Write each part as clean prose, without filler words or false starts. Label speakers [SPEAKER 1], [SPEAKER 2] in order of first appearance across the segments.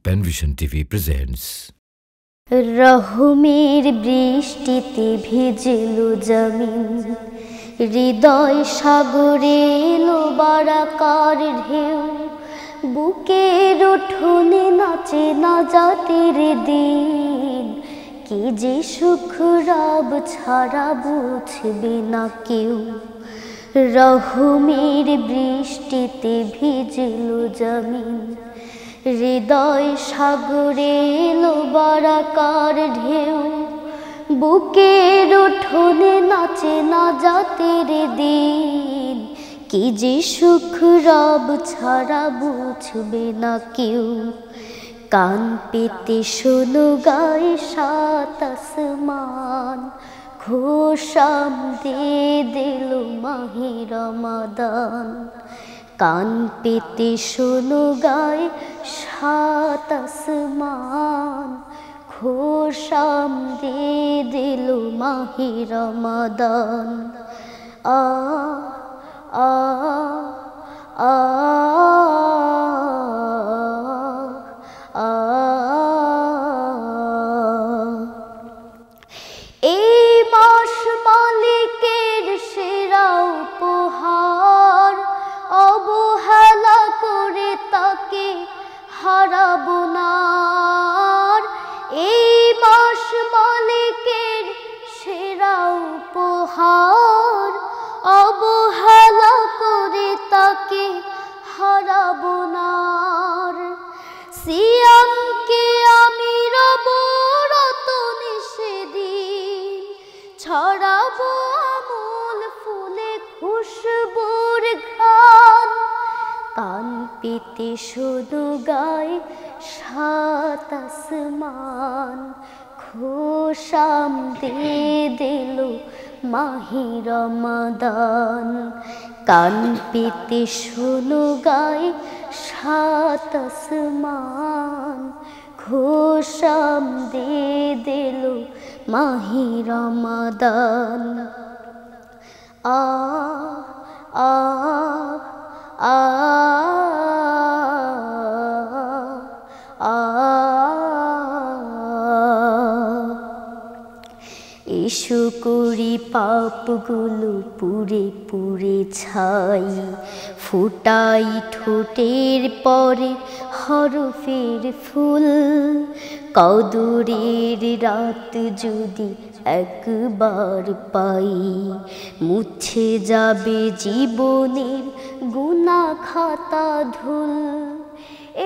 [SPEAKER 1] Panvision TV presents.
[SPEAKER 2] রহমের বৃষ্টিতে ভিজল জমিন, হৃদয় সাগরে এলো বারাকার ঢেউ। বুকের উঠোনে নাচে না জাতির দিন, কি যে সুখ রব ছাড়া বুঝবে না কেউ। রহমের বৃষ্টিতে ভিজল জমিন, হৃদয় সাগরে এলো বারাকার ঢেউ। বুকের উঠোনে নাচে না জাতির দিন, কি যে সুখ রব ছাড়া বুঝবে না কেউ। কান পেতে শোনো গায়ে সাত আসমান, খোশাম দিয়ে দিল মাহে রমাদান। কান পেতে শোনো গায়ে সাত আসমান, খোশাম দিয়ে দিল মাহে রমাদান। আ আ আ আ এই মাস মালিকের সেরা উপহার, অবহেলা করে তাকে হারাবো না। এই মাস মালিকের সেরা উপহার, অবহেলা করে তাকে হারাবো না। সিয়ামকে আমি রব রতনে সেদিন, ছড়াবো আমূল ফুলে খুশবুর ঘ্রাণ। কান পেতে শোনো গায়ে সাত আসমান, খোশাম দিয়ে দিল মাহে রমাদান। কান পেতে শোনো গায়ে সাত আসমান, খোশাম দিয়ে দিল মাহে রমাদান। আ আ আ আ এসো করি পাপগুলো পুরে পুরে ছাই, ফুটাই ঠোঁটের পরে হরফের ফুল। কদরের রাত যদি একবার পাই, মুছে যাবে জীবনের গুনাহ খাতা ধুল।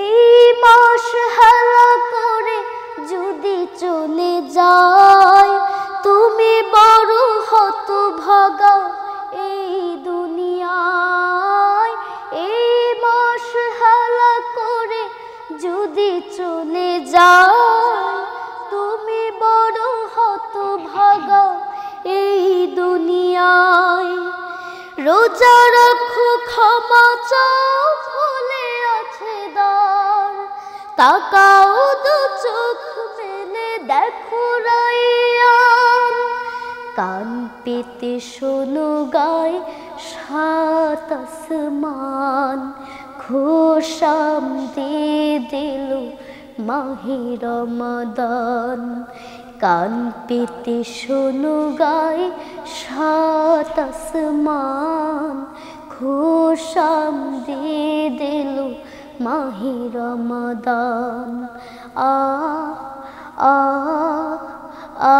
[SPEAKER 2] এই মাস হেলা করে যদি চলে যায়, তুমি বড় হতভাগা এই দুনিয়ায়। এই মাস হেলা করে যদি চলে যায়, তুমি বড় হতভাগা এই দুনিয়ায়। রোজা রাখো ক্ষমা চাও খুলে আছে দ্বার, তাকাও দু চোখ মেলে দেখো রাইয়ান। কান পেতে শোনো গায়ে সাত আসমান, খোশাম দিয়ে দিল মাহে রমাদান। কান পেতে শোনো গায়ে সাত আসমান, খোশাম দিয়ে দিল মাহে রমাদান। আ আ আ